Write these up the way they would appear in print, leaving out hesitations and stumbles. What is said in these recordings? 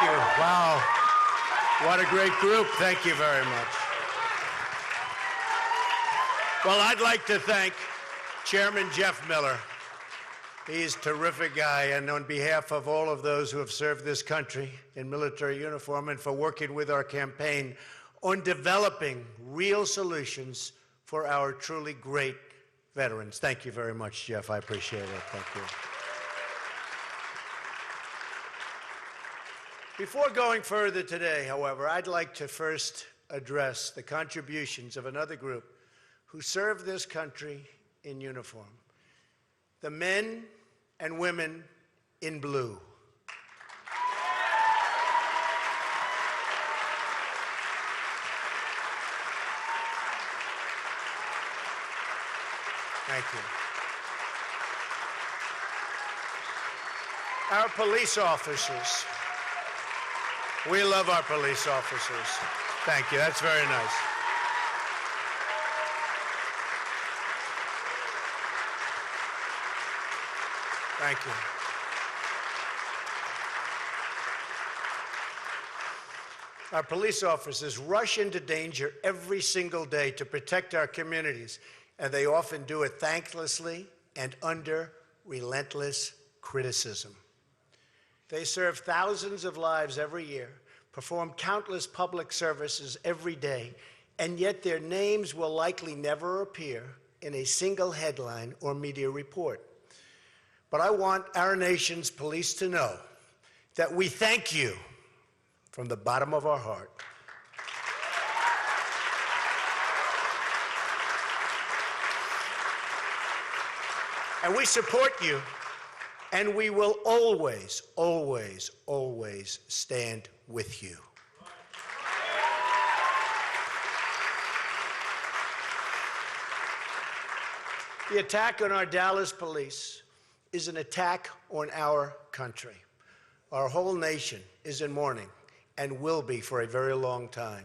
you. Wow. What a great group. Thank you very much. Well, I'd like to thank Chairman Jeff Miller. He's a terrific guy, and on behalf of all of those who have served this country in military uniform and for working with our campaign on developing real solutions for our truly great veterans. Thank you very much, Jeff. I appreciate it. Thank you. Before going further today, however, I'd like to first address the contributions of another group who served this country in uniform, the men and women in blue. Thank you. Our police officers. We love our police officers. Thank you. That's very nice. Thank you. Our police officers rush into danger every single day to protect our communities, and they often do it thanklessly and under relentless criticism. They serve thousands of lives every year, perform countless public services every day, and yet their names will likely never appear in a single headline or media report. But I want our nation's police to know that we thank you from the bottom of our heart. And we support you, and we will always, always, always stand with you. The attack on our Dallas police is an attack on our country. Our whole nation is in mourning and will be for a very long time.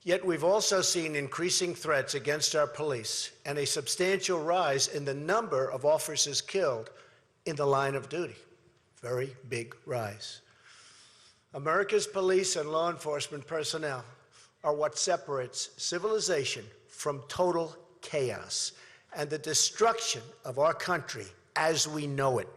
Yet we've also seen increasing threats against our police and a substantial rise in the number of officers killed in the line of duty. Very big rise. America's police and law enforcement personnel are what separates civilization from total chaos and the destruction of our country as we know it.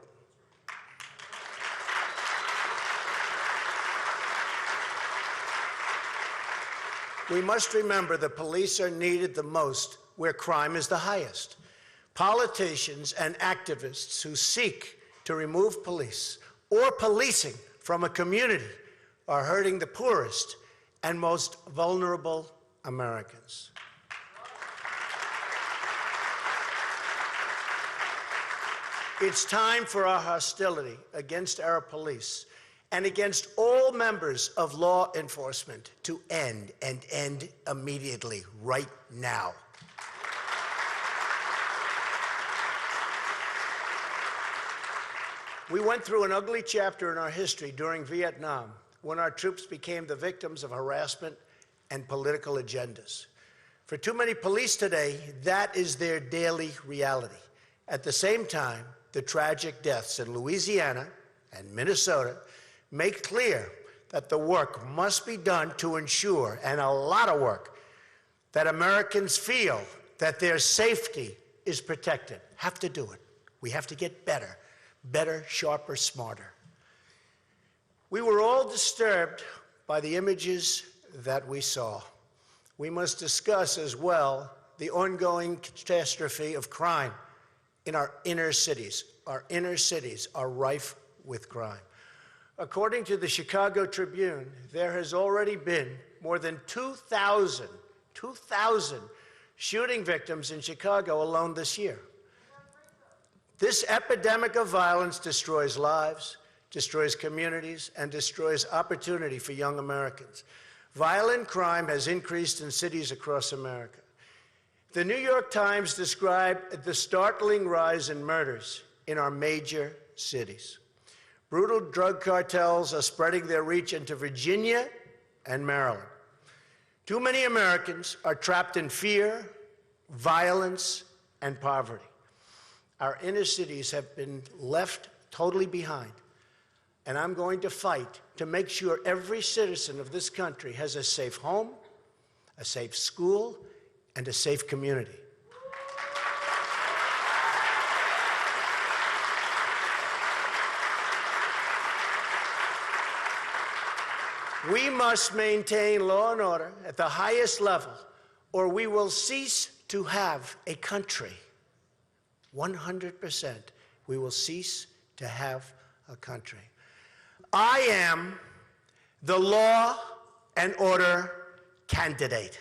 We must remember the police are needed the most where crime is the highest. Politicians and activists who seek to remove police or policing from a community are hurting the poorest and most vulnerable Americans. It's time for our hostility against our police and against all members of law enforcement to end, and end immediately, right now. We went through an ugly chapter in our history during Vietnam when our troops became the victims of harassment and political agendas. For too many police today, that is their daily reality. At the same time, the tragic deaths in Louisiana and Minnesota make clear that the work must be done to ensure, and a lot of work, that Americans feel that their safety is protected. Have to do it. We have to get better. Better, sharper, smarter. We were all disturbed by the images that we saw. We must discuss as well the ongoing catastrophe of crime in our inner cities. Our inner cities are rife with crime. According to the Chicago Tribune, there has already been more than 2,000 shooting victims in Chicago alone this year. This epidemic of violence destroys lives, destroys communities, and destroys opportunity for young Americans. Violent crime has increased in cities across America. The New York Times described the startling rise in murders in our major cities. Brutal drug cartels are spreading their reach into Virginia and Maryland. Too many Americans are trapped in fear, violence, and poverty. Our inner cities have been left totally behind. and I'm going to fight to make sure every citizen of this country has a safe home, a safe school, and a safe community. We must maintain law and order at the highest level, or we will cease to have a country. 100%, we will cease to have a country. I am the law and order candidate.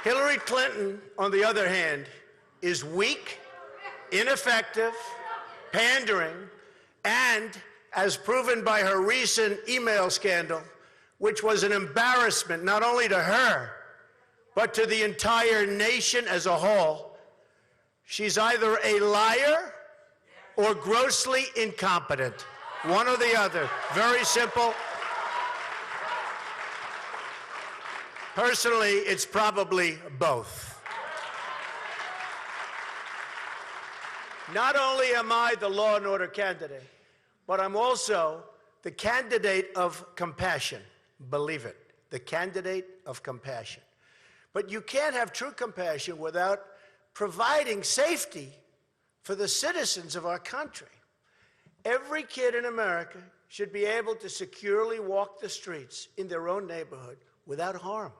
Hillary Clinton, on the other hand, is weak, ineffective, pandering, and, as proven by her recent email scandal, which was an embarrassment not only to her, but to the entire nation as a whole, she's either a liar or grossly incompetent. One or the other. Very simple. Personally, it's probably both. Not only am I the law and order candidate, but I'm also the candidate of compassion. Believe it, the candidate of compassion. But you can't have true compassion without providing safety for the citizens of our country. Every kid in America should be able to securely walk the streets in their own neighborhood without harm.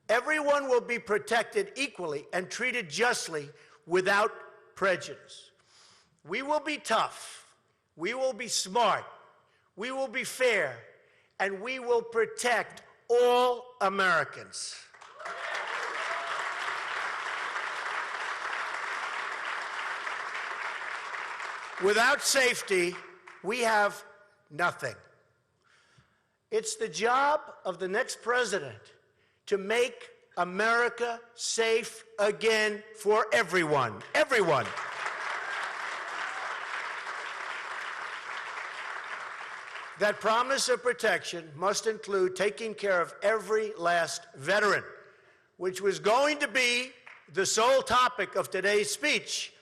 Everyone will be protected equally and treated justly without prejudice. We will be tough, we will be smart, we will be fair, and we will protect all Americans. Without safety, we have nothing. It's the job of the next president to make America safe again for everyone. Everyone. That promise of protection must include taking care of every last veteran, which was going to be the sole topic of today's speech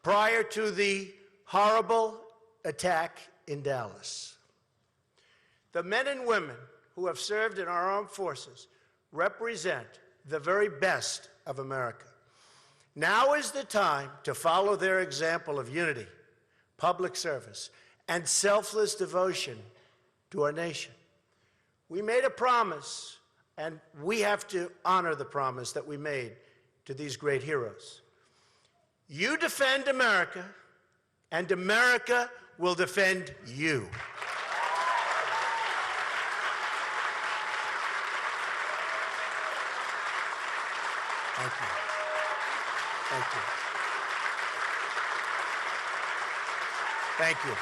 prior to the horrible attack in Dallas. The men and women who have served in our armed forces represent the very best of America. Now is the time to follow their example of unity, public service, and selfless devotion to our nation. We made a promise, and we have to honor the promise that we made to these great heroes. You defend America, and America will defend you. Thank you. Thank you. Thank you.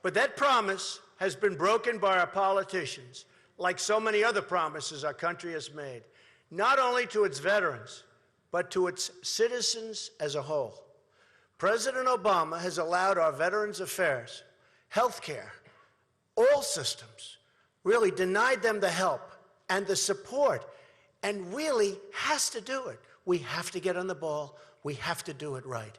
But that promise has been broken by our politicians, like so many other promises our country has made, not only to its veterans, but to its citizens as a whole. President Obama has allowed our Veterans Affairs, health care, all systems, really denied them the help and the support, and really has to do it. We have to get on the ball. We have to do it right.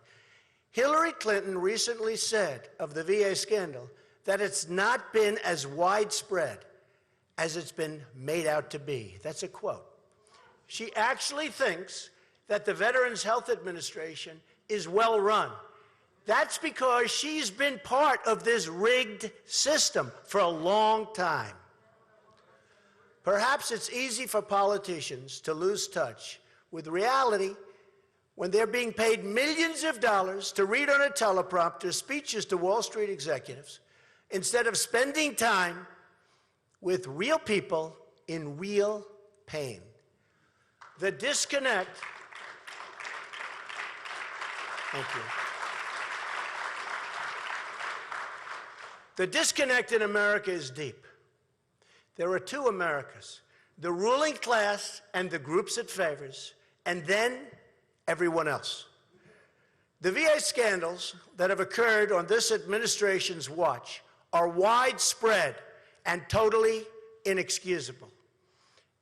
Hillary Clinton recently said of the VA scandal that it's not been as widespread as it's been made out to be. That's a quote. She actually thinks that the Veterans Health Administration is well run. That's because she's been part of this rigged system for a long time. Perhaps it's easy for politicians to lose touch with reality when they're being paid millions of dollars to read on a teleprompter speeches to Wall Street executives instead of spending time with real people in real pain. The disconnect. Thank you. The disconnect in America is deep. There are two Americas, the ruling class and the groups it favors, and then everyone else. The VA scandals that have occurred on this administration's watch are widespread and totally inexcusable.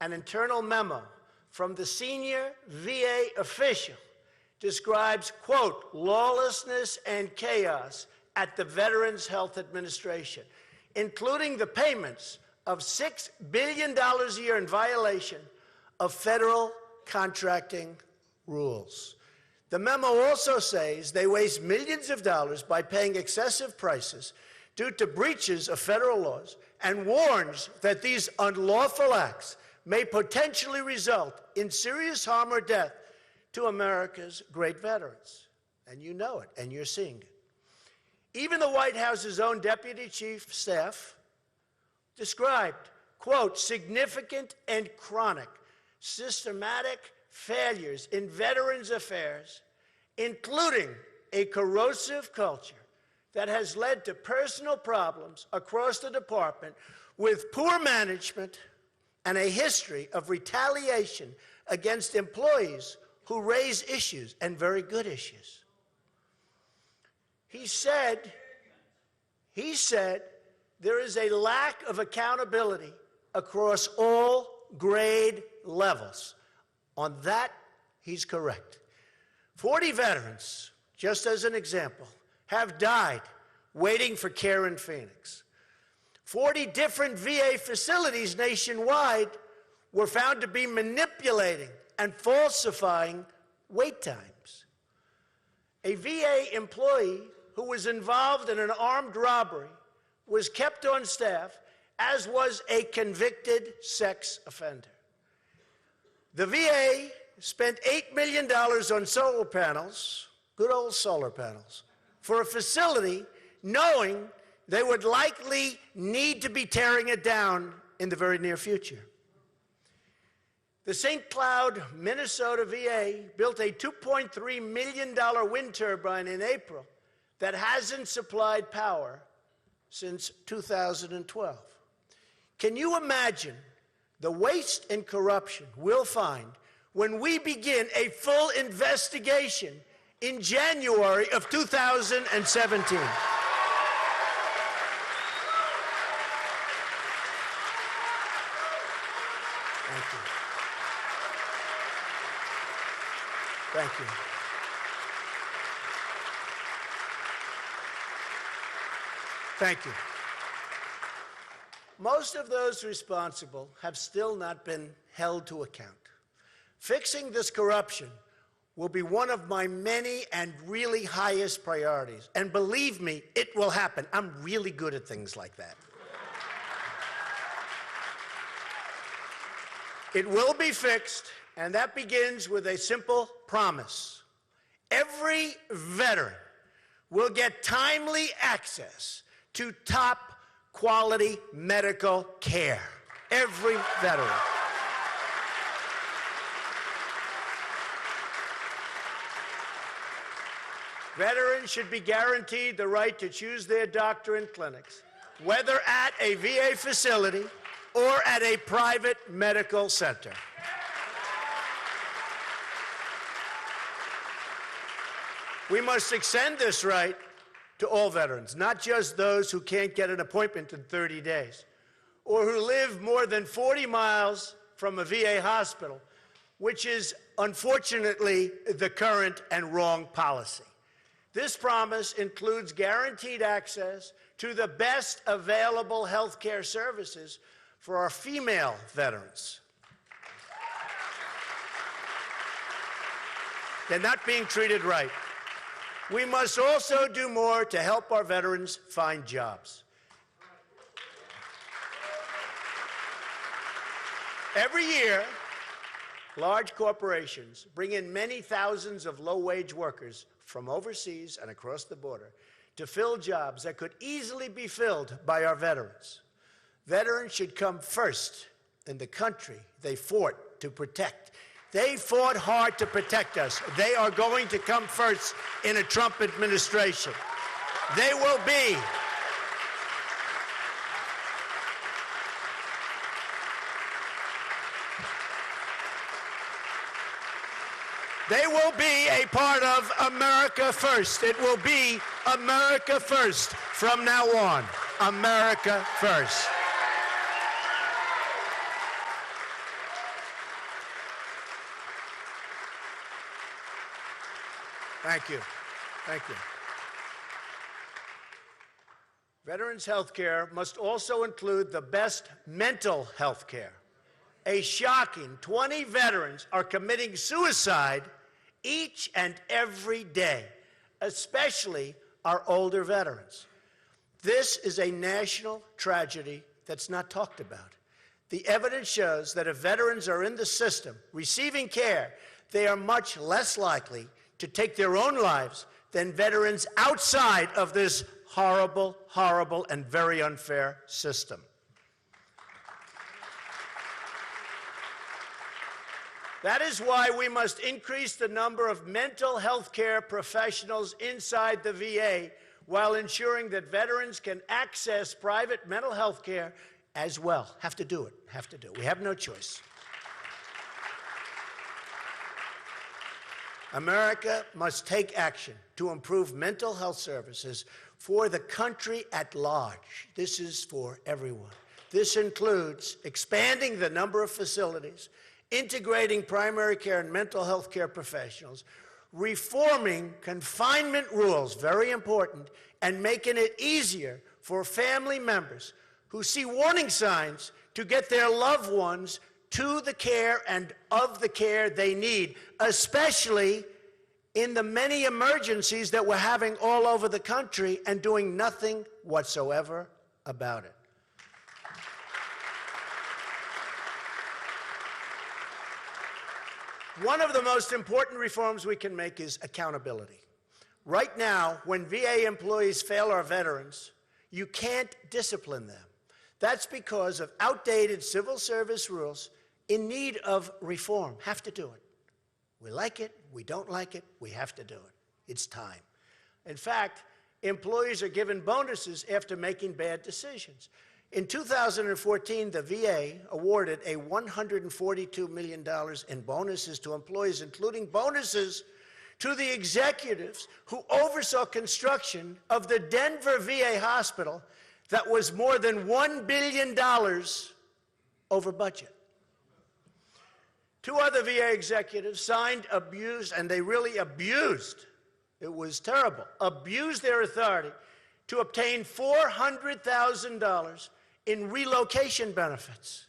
An internal memo from the senior VA official describes, quote, lawlessness and chaos at the Veterans Health Administration, including the payments of $6 billion a year in violation of federal contracting rules. The memo also says they waste millions of dollars by paying excessive prices due to breaches of federal laws and warns that these unlawful acts may potentially result in serious harm or death to America's great veterans. And you know it, and you're seeing it. Even the White House's own Deputy Chief Staff described, quote, significant and chronic systematic failures in Veterans Affairs, including a corrosive culture that has led to personal problems across the department with poor management and a history of retaliation against employees who raise issues, and very good issues. He said there is a lack of accountability across all grade levels. On that, he's correct. 40 veterans, just as an example, have died waiting for care in Phoenix. 40 different VA facilities nationwide were found to be manipulating and falsifying wait times. A VA employee who was involved in an armed robbery was kept on staff, as was a convicted sex offender. The VA spent $8 million on solar panels, good old solar panels, for a facility knowing they would likely need to be tearing it down in the very near future. The St. Cloud, Minnesota VA built a $2.3 million wind turbine in April that hasn't supplied power since 2012. Can you imagine the waste and corruption we'll find when we begin a full investigation in January of 2017? Thank you. Thank you. Thank you. Most of those responsible have still not been held to account. Fixing this corruption will be one of my many and really highest priorities. And believe me, it will happen. I'm really good at things like that. It will be fixed, and that begins with a simple promise. Every veteran will get timely access to top quality medical care. Every veteran. Veterans should be guaranteed the right to choose their doctor and clinics, whether at a VA facility or at a private medical center. We must extend this right to all veterans, not just those who can't get an appointment in 30 days or who live more than 40 miles from a VA hospital, which is unfortunately the current and wrong policy. This promise includes guaranteed access to the best available health care services for our female veterans. They're not being treated right. We must also do more to help our veterans find jobs. Every year, large corporations bring in many thousands of low-wage workers from overseas and across the border to fill jobs that could easily be filled by our veterans. Veterans should come first in the country they fought to protect. They fought hard to protect us. They are going to come first in a Trump administration. They will be. They will be a part of America First. It will be America First from now on. America First. Thank you. Thank you. Veterans health care must also include the best mental health care. A shocking 20 veterans are committing suicide each and every day, especially our older veterans. This is a national tragedy that's not talked about. The evidence shows that if veterans are in the system receiving care, they are much less likely to take their own lives than veterans outside of this horrible, horrible, and very unfair system. That is why we must increase the number of mental health care professionals inside the VA while ensuring that veterans can access private mental health care as well. Have to do it. Have to do it. We have no choice. America must take action to improve mental health services for the country at large. This is for everyone. This includes expanding the number of facilities, integrating primary care and mental health care professionals, reforming confinement rules, very important, and making it easier for family members who see warning signs to get their loved ones to the care and of the care they need, especially in the many emergencies that we're having all over the country and doing nothing whatsoever about it. One of the most important reforms we can make is accountability. Right now, when VA employees fail our veterans, you can't discipline them. That's because of outdated civil service rules in need of reform. Have to do it. We like it, we don't like it, we have to do it. It's time. In fact, employees are given bonuses after making bad decisions. In 2014, the VA awarded a $142 million in bonuses to employees, including bonuses to the executives who oversaw construction of the Denver VA hospital that was more than $1 billion over budget. Two other VA executives signed, abused, and they really abused, it was terrible, abused their authority to obtain $400,000 in relocation benefits.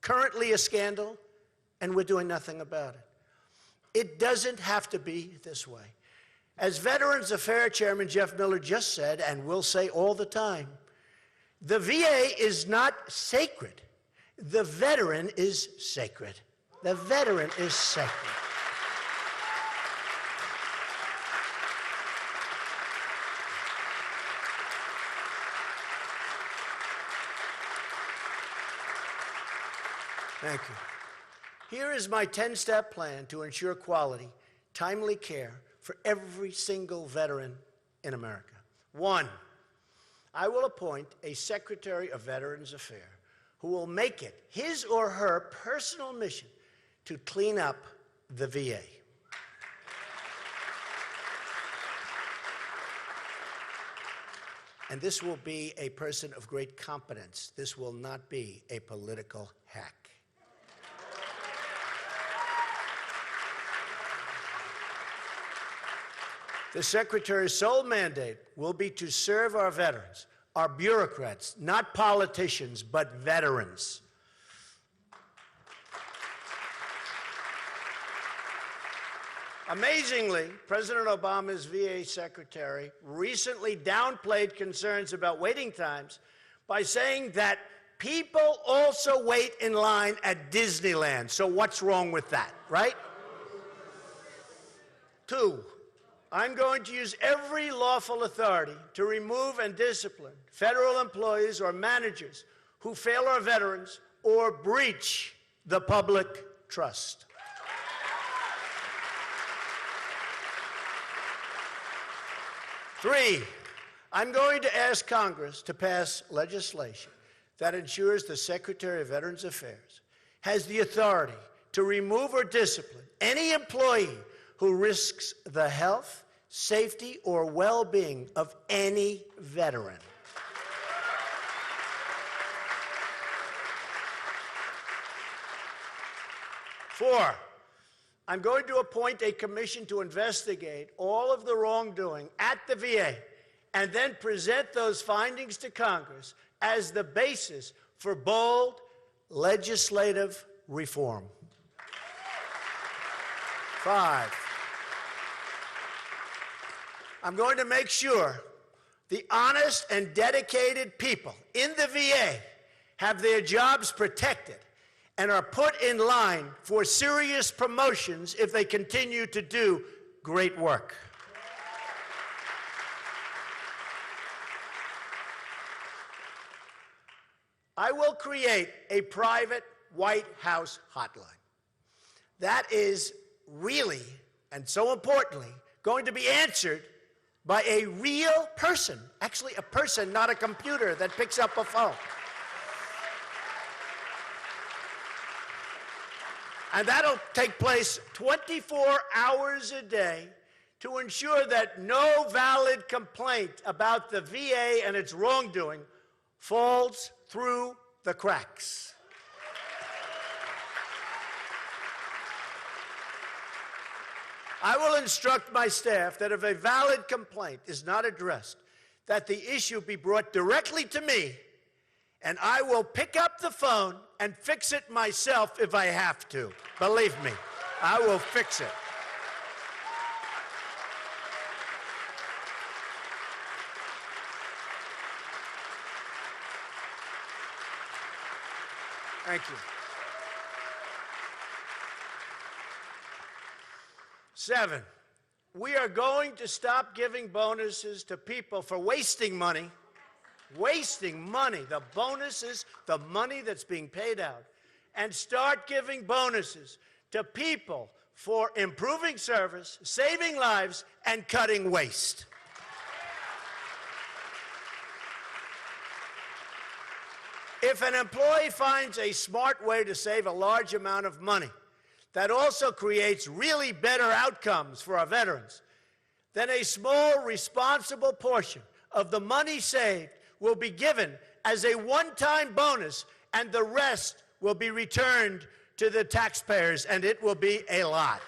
Currently a scandal, and we're doing nothing about it. It doesn't have to be this way. As Veterans Affairs Chairman Jeff Miller just said, and will say all the time, the VA is not sacred. The veteran is sacred. The veteran is sacred. Thank you. Here is my 10-step plan to ensure quality, timely care for every single veteran in America. 1, I will appoint a Secretary of Veterans Affairs who will make it his or her personal mission to clean up the VA. And this will be a person of great competence. This will not be a political hack. The Secretary's sole mandate will be to serve our veterans, our bureaucrats, not politicians, but veterans. Amazingly, President Obama's VA Secretary recently downplayed concerns about waiting times by saying that people also wait in line at Disneyland. So what's wrong with that, right? 2, I'm going to use every lawful authority to remove and discipline federal employees or managers who fail our veterans or breach the public trust. 3, I'm going to ask Congress to pass legislation that ensures the Secretary of Veterans Affairs has the authority to remove or discipline any employee who risks the health, safety, or well-being of any veteran. Four, I'm going to appoint a commission to investigate all of the wrongdoing at the VA and then present those findings to Congress as the basis for bold legislative reform. Five, I'm going to make sure the honest and dedicated people in the VA have their jobs protected and are put in line for serious promotions if they continue to do great work. I will create a private White House hotline. That is really, and so importantly, going to be answered by a real person. Actually, a person, not a computer that picks up a phone. And that'll take place 24 hours a day to ensure that no valid complaint about the VA and its wrongdoing falls through the cracks. I will instruct my staff that if a valid complaint is not addressed, that the issue be brought directly to me, and I will pick up the phone and fix it myself if I have to. Believe me, I will fix it. Thank you. 7, we are going to stop giving bonuses to people for wasting money. Wasting money, the bonuses, the money that's being paid out, and start giving bonuses to people for improving service, saving lives, and cutting waste. If an employee finds a smart way to save a large amount of money that also creates really better outcomes for our veterans, then a small, responsible portion of the money saved will be given as a one-time bonus, and the rest will be returned to the taxpayers, and it will be a lot.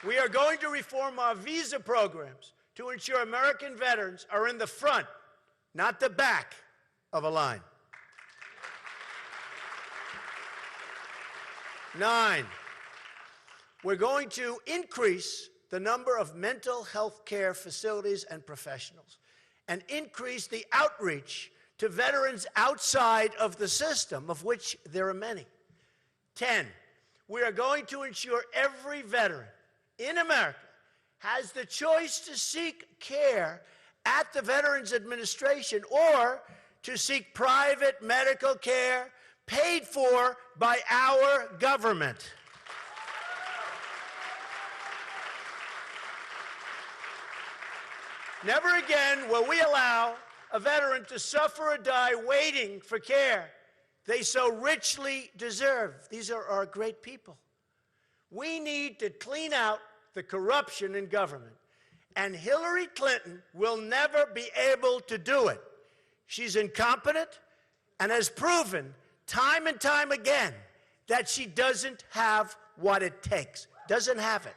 We are going to reform our visa programs to ensure American veterans are in the front, not the back of a line. 9, we're going to increase the number of mental health care facilities and professionals and increase the outreach to veterans outside of the system, of which there are many. 10, we are going to ensure every veteran in America has the choice to seek care at the Veterans Administration or to seek private medical care paid for by our government. Never again will we allow a veteran to suffer or die waiting for care they so richly deserve. These are our great people. We need to clean out the corruption in government, and Hillary Clinton will never be able to do it. She's incompetent and has proven time and time again that she doesn't have what it takes. Doesn't have it.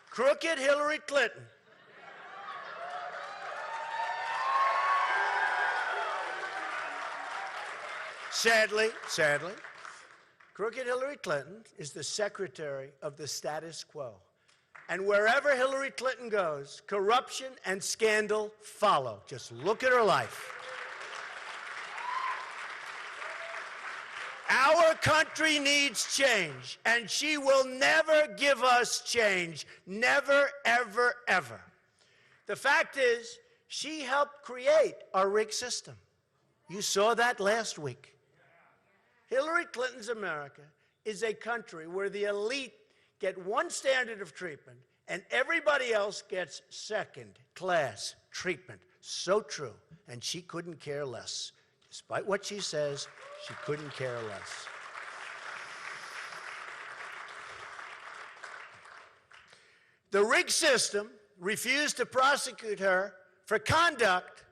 Crooked Hillary Clinton sadly, crooked Hillary Clinton is the secretary of the status quo. And wherever Hillary Clinton goes, corruption and scandal follow. Just look at her life. Our country needs change, and she will never give us change. Never, ever, ever. The fact is, she helped create our rigged system. You saw that last week. Hillary Clinton's America is a country where the elite get one standard of treatment and everybody else gets second-class treatment. So true. And she couldn't care less. Despite what she says, she couldn't care less. The rigged system refused to prosecute her for conduct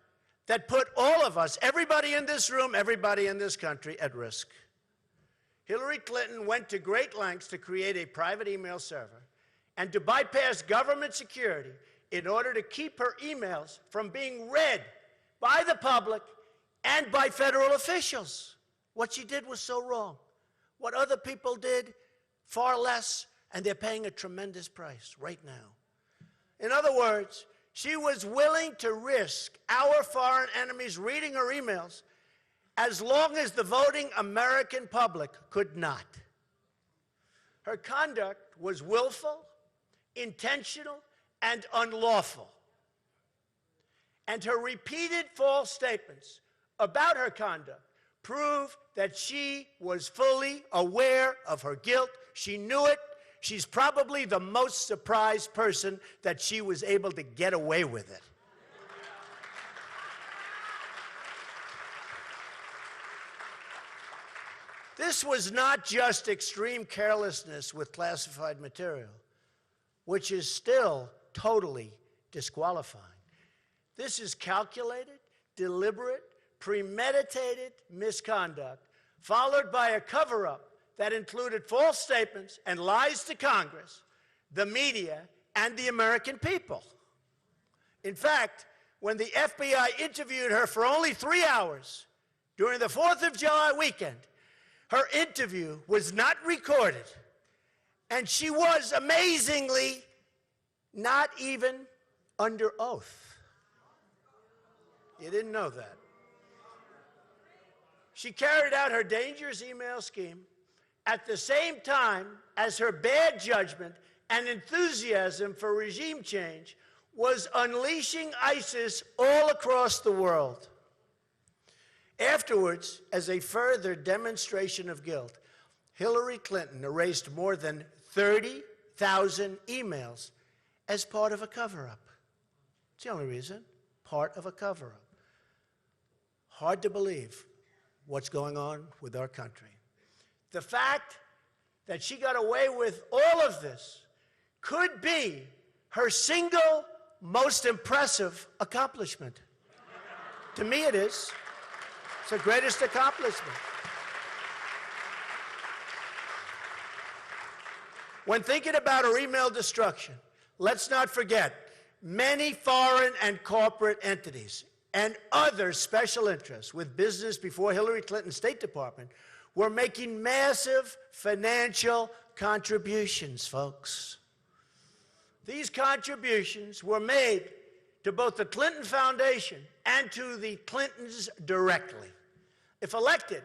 that put all of us, everybody in this room, everybody in this country, at risk. Hillary Clinton went to great lengths to create a private email server and to bypass government security in order to keep her emails from being read by the public and by federal officials. What she did was so wrong. What other people did, far less, and they're paying a tremendous price right now. In other words, she was willing to risk our foreign enemies reading her emails as long as the voting American public could not. Her conduct was willful, intentional, and unlawful. And her repeated false statements about her conduct prove that she was fully aware of her guilt. She knew it. She's probably the most surprised person that she was able to get away with it. This was not just extreme carelessness with classified material, which is still totally disqualifying. This is calculated, deliberate, premeditated misconduct, followed by a cover-up that included false statements and lies to Congress, the media, and the American people. In fact, when the FBI interviewed her for only 3 hours during the 4th of July weekend, her interview was not recorded, and she was amazingly not even under oath. You didn't know that. She carried out her dangerous email scheme at the same time as her bad judgment and enthusiasm for regime change was unleashing ISIS all across the world. Afterwards, as a further demonstration of guilt, Hillary Clinton erased more than 30,000 emails as part of a cover-up. It's the only reason, part of a cover-up. Hard to believe what's going on with our country. The fact that she got away with all of this could be her single most impressive accomplishment. To me, it is. It's her greatest accomplishment. When thinking about her email destruction, let's not forget many foreign and corporate entities and other special interests with business before Hillary Clinton's State Department were making massive financial contributions, folks. These contributions were made to both the Clinton Foundation and to the Clintons directly. If elected,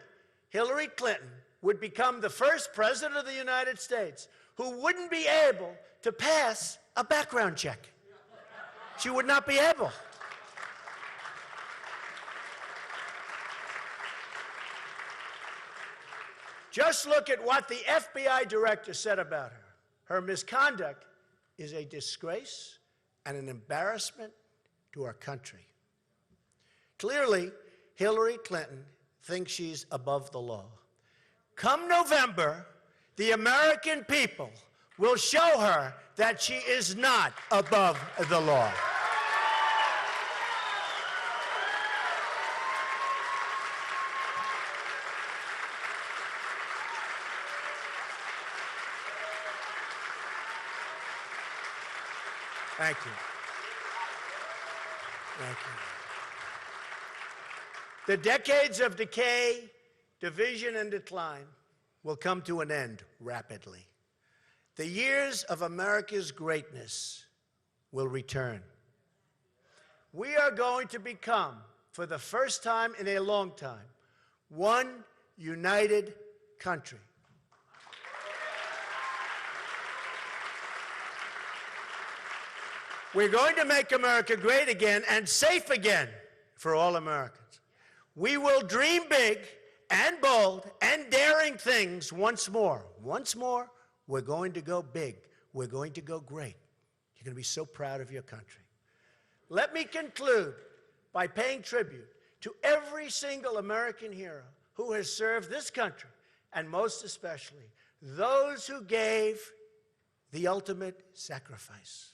Hillary Clinton would become the first president of the United States who wouldn't be able to pass a background check. She would not be able. Just look at what the FBI director said about her. Her misconduct is a disgrace and an embarrassment to our country. Clearly, Hillary Clinton thinks she's above the law. Come November, the American people will show her that she is not above the law. Thank you. Thank you. The decades of decay, division, and decline will come to an end rapidly. The years of America's greatness will return. We are going to become, for the first time in a long time, one united country. We're going to make America great again and safe again for all Americans. We will dream big and bold and daring things once more. Once more, we're going to go big. We're going to go great. You're going to be so proud of your country. Let me conclude by paying tribute to every single American hero who has served this country, and most especially those who gave the ultimate sacrifice.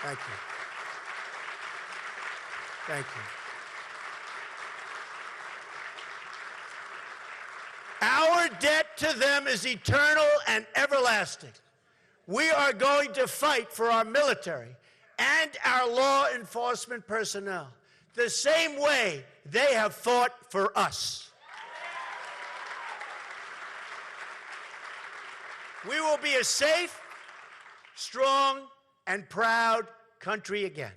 Thank you. Thank you. Our debt to them is eternal and everlasting. We are going to fight for our military and our law enforcement personnel the same way they have fought for us. We will be a safe, strong, and proud country again.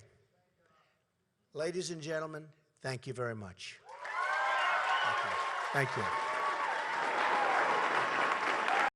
Ladies and gentlemen, thank you very much. Thank you. Thank you.